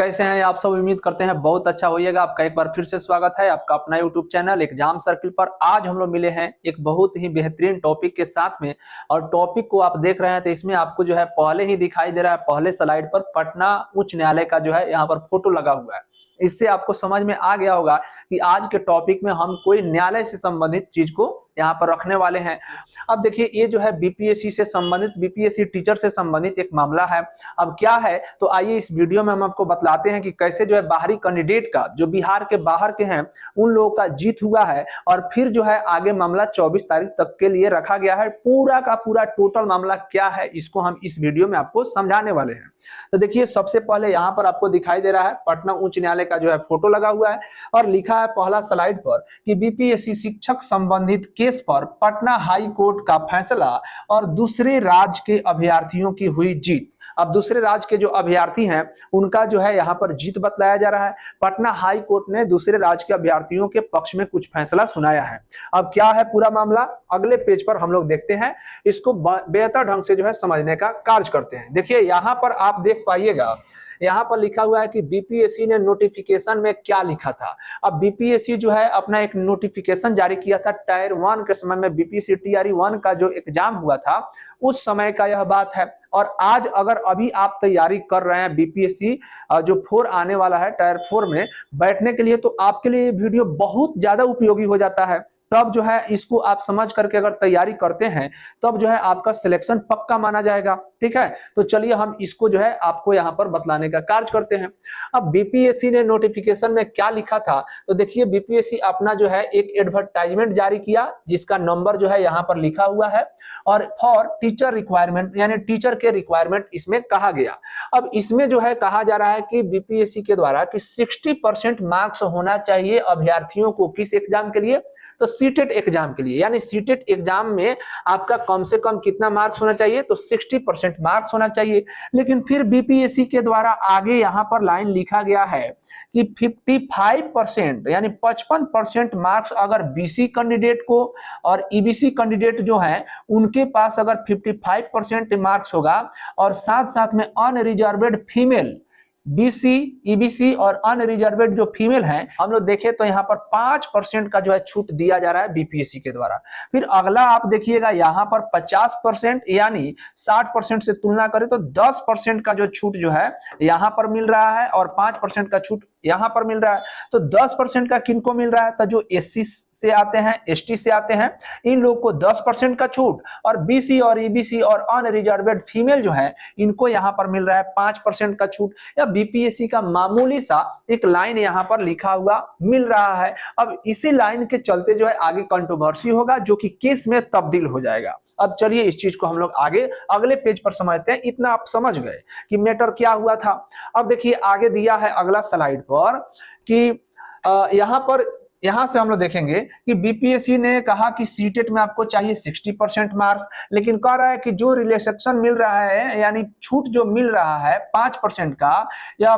कैसे हैं आप सब। उम्मीद करते हैं बहुत अच्छा होइएगा। आपका एक बार फिर से स्वागत है आपका अपना यूट्यूब चैनल एग्जाम सर्किल पर। आज हम लोग मिले हैं एक बहुत ही बेहतरीन टॉपिक के साथ में, और टॉपिक को आप देख रहे हैं तो इसमें आपको जो है पहले ही दिखाई दे रहा है, पहले स्लाइड पर पटना उच्च न्यायालय का जो है यहाँ पर फोटो लगा हुआ है। इससे आपको समझ में आ गया होगा कि आज के टॉपिक में हम कोई न्यायालय से संबंधित चीज को यहाँ पर रखने वाले हैं। अब देखिए, ये जो है बीपीएससी से संबंधित, बीपीएससी टीचर से संबंधित एक मामला है। अब क्या है तो आइए इस वीडियो में हम आपको बतलाते हैं कि कैसे जो है बाहरी कैंडिडेट का, जो बिहार के बाहर के हैं उन लोगों का जीत हुआ है, और फिर जो है आगे मामला 24 तारीख तक के लिए रखा गया है। पूरा का पूरा टोटल मामला क्या है इसको हम इस वीडियो में आपको समझाने वाले हैं। तो देखिए, सबसे पहले यहाँ पर आपको दिखाई दे रहा है पटना उच्च न्यायालय का जो है फोटो लगा हुआ है, और लिखा है पहला स्लाइड पर कि बीपीएससी शिक्षक संबंधित केस पर पटना हाई कोर्ट का फैसला और दूसरे राज्य के अभ्यर्थियों की हुई जीत। अब दूसरे राज्य के जो अभ्यर्थी हैं उनका जो है यहाँ पर जीत बतलाया जा रहा है। पटना हाई कोर्ट ने दूसरे राज्य के अभ्यर्थियों के पक्ष में कुछ फैसला सुनाया है। अब क्या है पूरा मामला, अगले पेज पर हम लोग देखते हैं, इसको बेहतर ढंग से जो है समझने का कार्य करते हैं। देखिए, यहाँ पर आप देख पाइएगा, यहाँ पर लिखा हुआ है कि बीपीएससी ने नोटिफिकेशन में क्या लिखा था। अब बीपीएससी जो है अपना एक नोटिफिकेशन जारी किया था टायर 1 के समय में। बीपीएससी टीआरई 1 का जो एग्जाम हुआ था उस समय का यह बात है। और आज अगर अभी आप तैयारी कर रहे हैं बीपीएससी जो 4 आने वाला है, टायर 4 में बैठने के लिए, तो आपके लिए ये वीडियो बहुत ज्यादा उपयोगी हो जाता है। तब जो है इसको आप समझ करके अगर तैयारी करते हैं तब जो है आपका सिलेक्शन पक्का माना जाएगा। ठीक है, तो चलिए हम इसको जो है आपको यहाँ पर बतलाने का कार्य करते हैं। अब बीपीएससी ने नोटिफिकेशन में क्या लिखा था, तो देखिए बीपीएससी अपना जो है एक एडवर्टाइजमेंट जारी किया जिसका नंबर जो है यहाँ पर लिखा हुआ है, और फॉर टीचर रिक्वायरमेंट, यानी टीचर के रिक्वायरमेंट इसमें कहा गया। अब इसमें जो है कहा जा रहा है कि बीपीएससी के द्वारा कि 60% मार्क्स होना चाहिए अभ्यर्थियों को किस एग्जाम के लिए, तो सीटेट एग्जाम के लिए। यानी सीटेट एग्जाम में आपका कम से कम कितना मार्क्स होना चाहिए, तो 60% मार्क्स होना चाहिए। लेकिन फिर बीपीएससी के द्वारा आगे यहाँ पर लाइन लिखा गया है कि 55% यानी 55% मार्क्स अगर बीसी कैंडिडेट को और ईबीसी कैंडिडेट जो है उनके पास अगर 55% मार्क्स होगा, और साथ साथ में अनरिजर्वेड फीमेल, बीसी, ईबीसी और अनरिजर्वेड जो फीमेल हैं, हम लोग देखें तो यहाँ पर 5% का जो है छूट दिया जा रहा है बीपीएससी के द्वारा। फिर अगला आप देखिएगा यहाँ पर 50%, यानी 60% से तुलना करें तो 10% का जो छूट जो है यहाँ पर मिल रहा है, और 5% का छूट यहाँ पर मिल रहा है। तो 10% का किनको मिल रहा है, तो जो एससी से आते हैं, एसटी से आते हैं, इन लोग को 10% का छूट, और बीसी और ईबीसी और अनरिजर्वेड फीमेल जो है इनको यहाँ पर मिल रहा है 5% का छूट। या बीपीएससी का मामूली सा एक लाइन यहाँ पर लिखा हुआ मिल रहा है। अब इसी लाइन के चलते जो है आगे कंट्रोवर्सी होगा जो कि केस में तब्दील हो जाएगा। अब चलिए इस चीज को हम लोग आगे अगले पेज पर समझते हैं। इतना आप समझ गए कि मैटर क्या हुआ था। अब देखिए आगे दिया है अगला स्लाइड पर कि यहाँ से हम लोग देखेंगे कि बीपीएससी ने कहा कि सीटेट में आपको चाहिए 60% मार्क्स, लेकिन कह रहा है कि जो रिलैक्सेशन मिल रहा है, यानी छूट जो मिल रहा है 5% का, या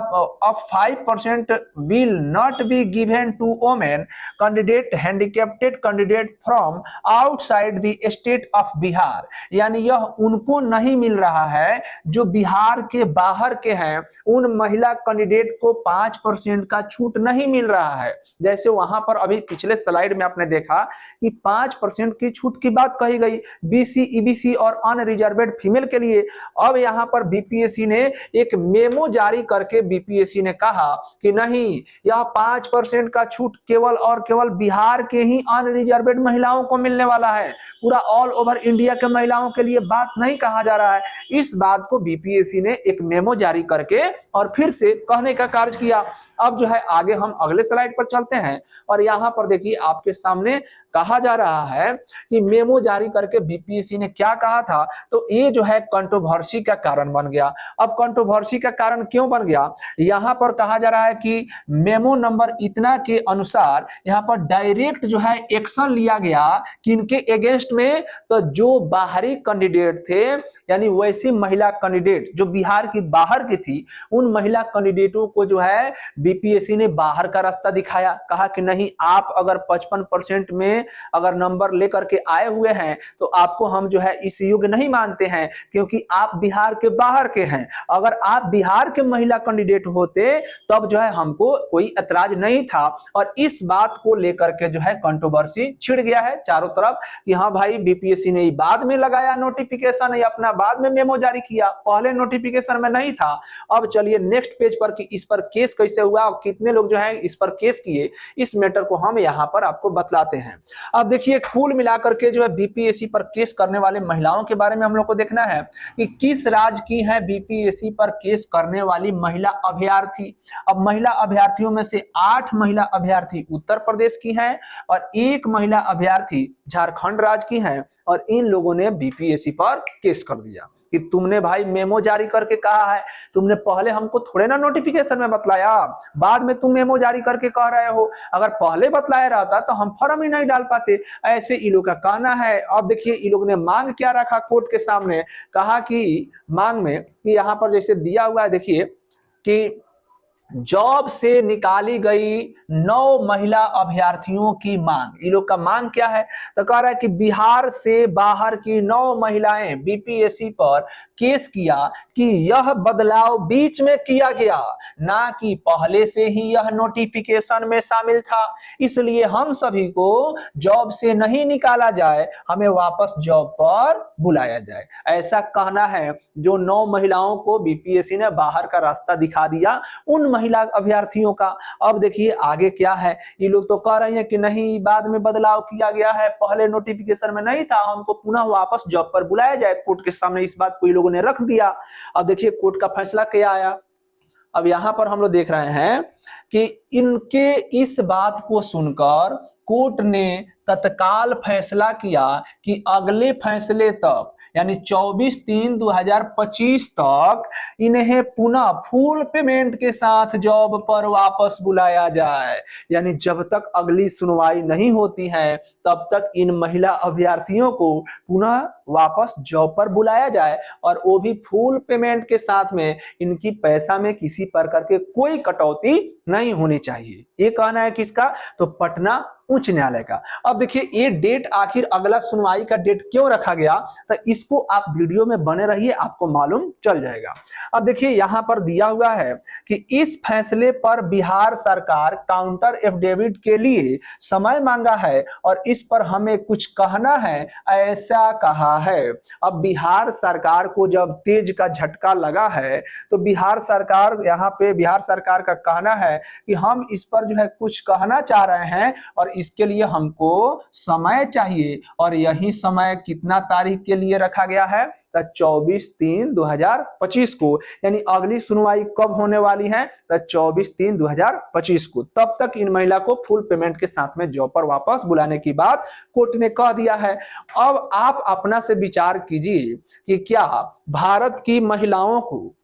5% will not be given to women candidate handicapped candidate from outside the state of Bihar. यानी यह उनको नहीं मिल रहा है जो बिहार के बाहर के हैं, उन महिला कैंडिडेट को 5% का छूट नहीं मिल रहा है। जैसे वहां पर अभी पिछले स्लाइड में आपने देखा कि 5% की छूट की बात कही गई बीसी, ईबीसी और अनरिजर्वेड फीमेल के लिए। अब यहां पर बीपीएससी ने एक मेमो जारी करके बीपीएससी ने कहा कि नहीं, यह 5% का छूट केवल और केवल बिहार के ही अनरिजर्वेड महिलाओं को मिलने वाला है, पूरा ऑल ओवर इंडिया के महिलाओं के लिए बात नहीं कहा जा रहा है। इस बात को बीपीएससी ने एक मेमो जारी करके और फिर से कहने का कार्य किया। अब जो है आगे हम अगले स्लाइड पर चलते हैं, और यहाँ पर देखिए आपके सामने कहा जा रहा है कि मेमो जारी करके बीपीएससी ने क्या कहा था, तो ये जो है कंट्रोवर्सी का कारण बन गया। अब कंट्रोवर्सी का कारण क्यों बन गया, यहाँ पर कहा जा रहा है कि मेमो नंबर इतना के अनुसार यहाँ पर डायरेक्ट जो है एक्शन लिया गया किनके अगेंस्ट में, तो जो बाहरी कैंडिडेट थे, यानी वैसी महिला कैंडिडेट जो बिहार की बाहर की थी, उन महिला कैंडिडेटों को जो है बीपीएससी ने बाहर का रास्ता दिखाया, कहा कि नहीं, आप अगर 55% में अगर नंबर लेकर के आए हुए हैं तो आपको हम जो है इस योग्य नहीं मानते हैं, क्योंकि आप बिहार के बाहर के हैं। अगर आप बिहार के महिला कैंडिडेट होते तब जो है हमको कोई ऐतराज नहीं था। और इस बात को लेकर के जो है कंट्रोवर्सी छिड़ गया है चारों तरफ कि हाँ भाई, बीपीएससी ने बाद में लगाया नोटिफिकेशन, या अपना बाद में मेमो जारी किया, पहले नोटिफिकेशन में नहीं था। अब चलिए नेक्स्ट पेज पर कि इस पर केस कैसे हुआ और कितने लोग जो है इस पर केस किए, इस मैटर को हम यहाँ पर आपको बतलाते हैं। अब देखिए, कुल मिलाकर के जो है बीपीएससी पर केस करने वाले महिलाओं के बारे में हम लोग को देखना है कि किस राज्य की है बीपीएससी पर केस करने वाली महिला अभ्यर्थी। अब महिला अभ्यर्थियों में से 8 महिला अभ्यर्थी उत्तर प्रदेश की हैं और 1 महिला अभ्यर्थी झारखंड राज्य की हैं, और इन लोगों ने बीपीएससी पर केस कर दिया कि तुमने भाई मेमो जारी करके कहा है, तुमने पहले हमको थोड़े ना नोटिफिकेशन में बतलाया, बाद में तुम मेमो जारी करके कह रहे हो। अगर पहले बतलाया रहता तो हम फॉर्म ही नहीं डाल पाते, ऐसे इन लोग का कहना है। अब देखिए इन लोग ने मांग क्या रखा कोर्ट के सामने, कहा कि मांग में कि यहाँ पर जैसे दिया हुआ है, देखिए कि जॉब से निकाली गई 9 महिला अभ्यर्थियों की मांग। इन लोग का मांग क्या है, तो कह रहा है कि बिहार से बाहर की 9 महिलाएं बीपीएससी पर केस किया कि यह बदलाव बीच में किया गया, ना कि पहले से ही यह नोटिफिकेशन में शामिल था, इसलिए हम सभी को जॉब से नहीं निकाला जाए, हमें वापस जॉब पर बुलाया जाए। ऐसा कहना है जो 9 महिलाओं को बीपीएससी ने बाहर का रास्ता दिखा दिया, उन महिला अभ्यर्थियों का। अब देखिए आगे क्या है, ये लोग तो कह रहे हैं कि नहीं, बाद में बदलाव किया गया है, पहले नोटिफिकेशन में नहीं था, हमको पुनः वापस जॉब पर बुलाया जाए। कोर्ट के सामने इस बात को ये लोगों ने रख दिया। अब देखिए कोर्ट का फैसला क्या आया। अब यहां पर हम लोग देख रहे हैं कि इनके इस बात को सुनकर कोर्ट ने तत्काल फैसला किया कि अगले फैसले तक, यानी 24/3/2025 तक इन्हें पुनः फुल पेमेंट के साथ जॉब पर वापस बुलाया जाए। यानी जब तक अगली सुनवाई नहीं होती है तब तक इन महिला अभ्यर्थियों को पुनः वापस जॉब पर बुलाया जाए, और वो भी फुल पेमेंट के साथ में। इनकी पैसा में किसी प्रकार के कोई कटौती नहीं होनी चाहिए, ये कहना है किसका, तो पटना उच्च न्यायालय का। अब देखिए ये डेट, आखिर अगला सुनवाई का डेट क्यों रखा गया, तो इसको आप वीडियो में बने रहिए, आपको मालूम चल जाएगा। अब देखिए यहां पर दिया हुआ है कि इस फैसले पर बिहार सरकार काउंटर एफिडेविट के लिए समय मांगा है और इस पर हमें कुछ कहना है, ऐसा कहा है। अब बिहार सरकार को जब तेज का झटका लगा है तो बिहार सरकार, यहाँ पे बिहार सरकार का कहना है कि हम इस पर जो है कुछ कहना चाह रहे हैं और इसके लिए हमको समय चाहिए। और यही समय कितना तारीख के लिए रखा गया है, 24/3/2025 को। यानी अगली सुनवाई कब होने वाली है, 24/3/2025 को। तब तक इन महिला को फुल पेमेंट के साथ में जॉब पर वापस बुलाने की बात कोर्ट ने कह दिया है। अब आप अपना से विचार कीजिए कि क्या भारत की महिलाओं को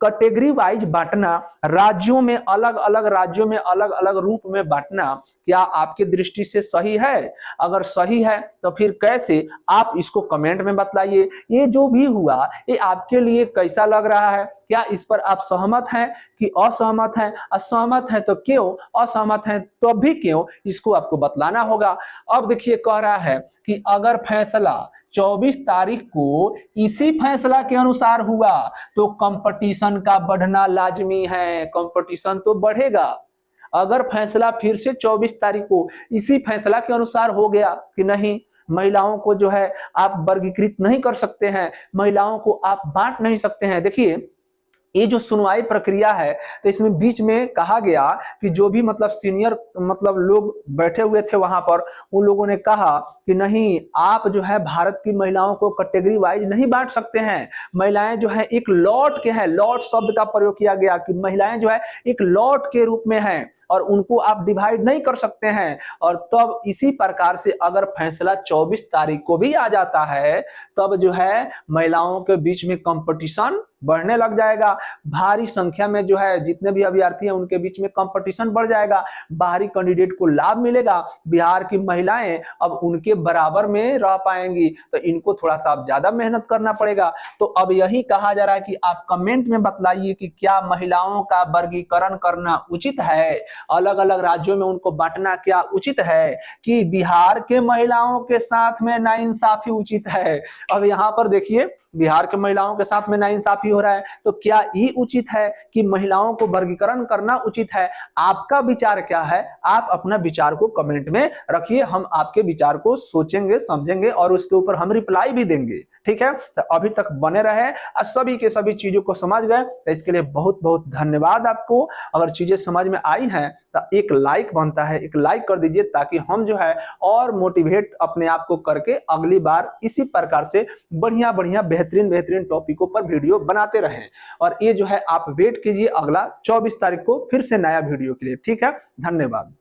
कैटेगरी वाइज बांटना, राज्यों में अलग अलग रूप में बांटना, क्या आपकी दृष्टि से सही है? अगर सही है तो फिर कैसे, आप इसको कमेंट में बतलाइए। ये जो भी हुआ ये आपके लिए कैसा लग रहा है, क्या इस पर आप सहमत हैं कि असहमत हैं? असहमत हैं तो क्यों, असहमत हैं तो भी क्यों, इसको आपको बतलाना होगा। अब देखिए कह रहा है कि अगर फैसला 24 तारीख को इसी फैसला के अनुसार हुआ तो कंपटीशन का बढ़ना लाजमी है, कंपटीशन तो बढ़ेगा। अगर फैसला फिर से 24 तारीख को इसी फैसला के अनुसार हो गया कि नहीं, महिलाओं को जो है आप वर्गीकृत नहीं कर सकते हैं, महिलाओं को आप बांट नहीं सकते हैं। देखिए ये जो सुनवाई प्रक्रिया है तो इसमें बीच में कहा गया कि जो भी सीनियर लोग बैठे हुए थे वहां पर, उन लोगों ने कहा कि नहीं, आप जो है भारत की महिलाओं को कैटेगरी वाइज नहीं बांट सकते हैं। महिलाएं जो है एक लॉट के हैं, लॉट शब्द का प्रयोग किया गया कि महिलाएं जो है एक लॉट के रूप में हैं। और उनको आप डिवाइड नहीं कर सकते हैं। और तब इसी प्रकार से अगर फैसला 24 तारीख को भी आ जाता है, तब जो है महिलाओं के बीच में कंपटीशन बढ़ने लग जाएगा। भारी संख्या में जो है जितने भी अभ्यर्थी हैं उनके बीच में कंपटीशन बढ़ जाएगा, बाहरी कैंडिडेट को लाभ मिलेगा, बिहार की महिलाएं अब उनके बराबर में रह पाएंगी, तो इनको थोड़ा सा अब ज्यादा मेहनत करना पड़ेगा। तो अब यही कहा जा रहा है कि आप कमेंट में बतलाइए कि क्या महिलाओं का वर्गीकरण करना उचित है, अलग अलग राज्यों में उनको बांटना क्या उचित है, कि बिहार के महिलाओं के साथ में नाइंसाफी उचित है। अब यहाँ पर देखिए बिहार के महिलाओं के साथ में नाइंसाफी हो रहा है, तो क्या ये उचित है कि महिलाओं को वर्गीकरण करना उचित है? आपका विचार क्या है? आप अपना विचार को कमेंट में रखिए, हम आपके विचार को सोचेंगे, समझेंगे और उसके ऊपर हम रिप्लाई भी देंगे। ठीक है, तो अभी तक बने रहे और सभी के सभी चीजों को समझ गए, तो इसके लिए बहुत बहुत धन्यवाद आपको। अगर चीजें समझ में आई हैं तो एक लाइक बनता है, एक लाइक कर दीजिए, ताकि हम जो है और मोटिवेट अपने आप को करके अगली बार इसी प्रकार से बढ़िया बढ़िया बेहतरीन बेहतरीन टॉपिकों पर वीडियो बनाते रहें। और ये जो है आप वेट कीजिए अगला 24 तारीख को फिर से नया वीडियो के लिए। ठीक है, धन्यवाद।